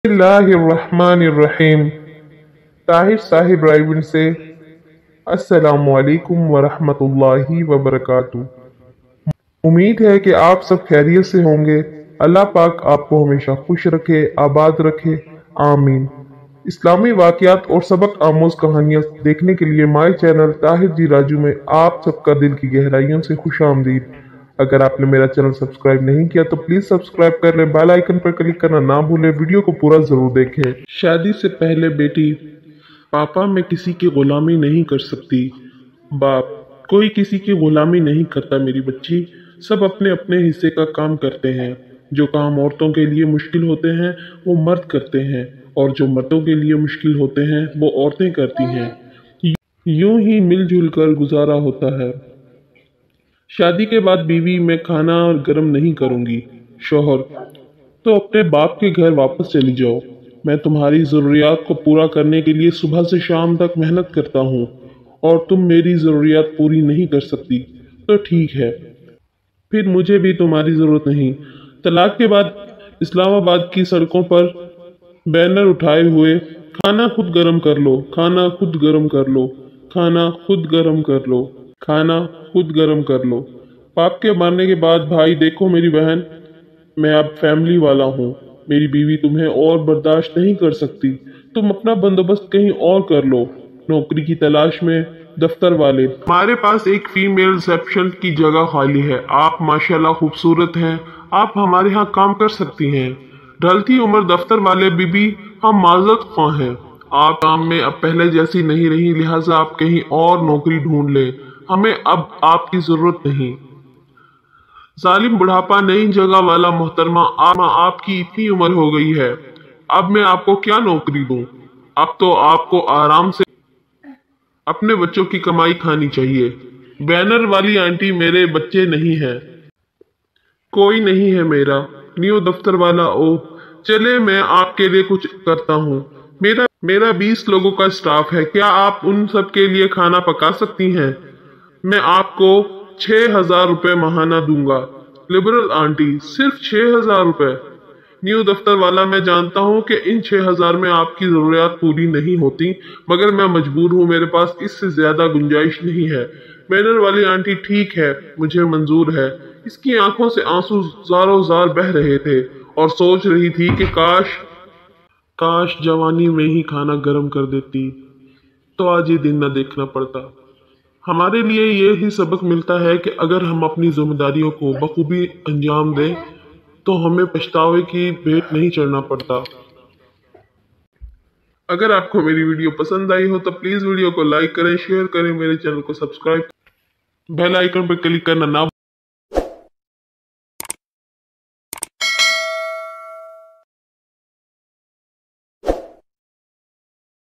बिस्मिल्लाहिर्रहमानिर्रहीम। ताहिर साहिब रायविंड से अस्सलामुअलैकुम वरहमतुल्लाहि वबरकातुहू। उम्मीद है कि आप सब खैरियत से होंगे। अल्लाह पाक आपको हमेशा खुश रखे, आबाद रखे, आमीन। इस्लामी वाक़यात और सबक आमोज कहानियाँ देखने के लिए माय चैनल ताहिर जी राजू में आप सबका दिल की गहराइयों से खुश आमदीद। अगर आपने मेरा चैनल सब्सक्राइब नहीं किया तो प्लीज सब्सक्राइब कर लें, बेल आइकन पर क्लिक करना ना भूलें, वीडियो को पूरा जरूर देखें। शादी से पहले बेटी, पापा मैं किसी की गुलामी नहीं कर सकती। बाप, कोई किसी की गुलामी नहीं करता मेरी बच्ची, सब अपने अपने हिस्से का काम करते हैं। जो काम औरतों के लिए मुश्किल होते हैं वो मर्द करते हैं, और जो मर्दों के लिए मुश्किल होते हैं वो औरतें करती हैं। यूं ही मिलजुल कर गुजारा होता है। शादी के बाद बीवी मैं खाना गर्म नहीं करूंगी। शोहर, तो अपने बाप के घर वापस चली जाओ। मैं तुम्हारी ज़रूरियात को पूरा करने के लिए सुबह से शाम तक मेहनत करता हूँ, और तुम मेरी ज़रूरियात पूरी नहीं कर सकती तो ठीक है, फिर मुझे भी तुम्हारी ज़रूरत नहीं। तलाक के बाद इस्लामाबाद की सड़कों पर बैनर उठाए हुए, खाना खुद गर्म कर लो, खाना खुद गर्म कर लो, खाना खुद गर्म कर लो, खाना खुद गर्म कर लो। बाप के मारने के बाद भाई, देखो मेरी बहन, मैं अब फैमिली वाला हूँ। मेरी बीवी तुम्हें और बर्दाश्त नहीं कर सकती। तुम अपना बंदोबस्त कहीं और कर लो। नौकरी की तलाश में दफ्तर वाले, हमारे पास एक फीमेल रिसेप्शन की जगह खाली है। आप माशाल्लाह खूबसूरत हैं, आप हमारे यहाँ काम कर सकती हैं। ढलती उम्र दफ्तर वाले, बीबी हम माजरत ख्वाह हैं, आप काम में अब पहले जैसी नहीं रही, लिहाजा आप कहीं और नौकरी ढूंढ लें, हमें अब आपकी जरूरत नहीं। जालिम बुढ़ापा, नई जगह वाला, मोहतरमा आपकी इतनी उम्र हो गई है, अब मैं आपको क्या नौकरी दूं? अब तो आपको आराम से अपने बच्चों की कमाई खानी चाहिए। बैनर वाली आंटी, मेरे बच्चे नहीं हैं, कोई नहीं है मेरा। न्यू दफ्तर वाला, ओ चले मैं आपके लिए कुछ करता हूँ। मेरा 20 लोगों का स्टाफ है, क्या आप उन सब के लिए खाना पका सकती हैं? मैं आपको 6,000 रुपए महाना दूंगा। लिबरल आंटी, सिर्फ 6,000 रुपए? न्यू दफ्तर वाला, मैं जानता हूँ कि इन 6,000 में आपकी जरूरियात पूरी नहीं होती, मगर मैं मजबूर हूँ, मेरे पास इससे ज्यादा गुंजाइश नहीं है। बैनर वाली आंटी, ठीक है, मुझे मंजूर है। इसकी आंखों से आंसू ज़ारों ज़ार बह रहे थे और सोच रही थी कि काश जवानी में ही खाना गर्म कर देती तो आज ये दिन न देखना पड़ता। हमारे लिए ये ही सबक मिलता है कि अगर हम अपनी जिम्मेदारियों को बखूबी अंजाम दें तो हमें पछतावे की भेंट नहीं चढ़ना पड़ता। अगर आपको मेरी वीडियो पसंद आई हो तो प्लीज वीडियो को लाइक करें, शेयर करें, मेरे चैनल को सब्सक्राइब, बेल आइकन पर क्लिक करना ना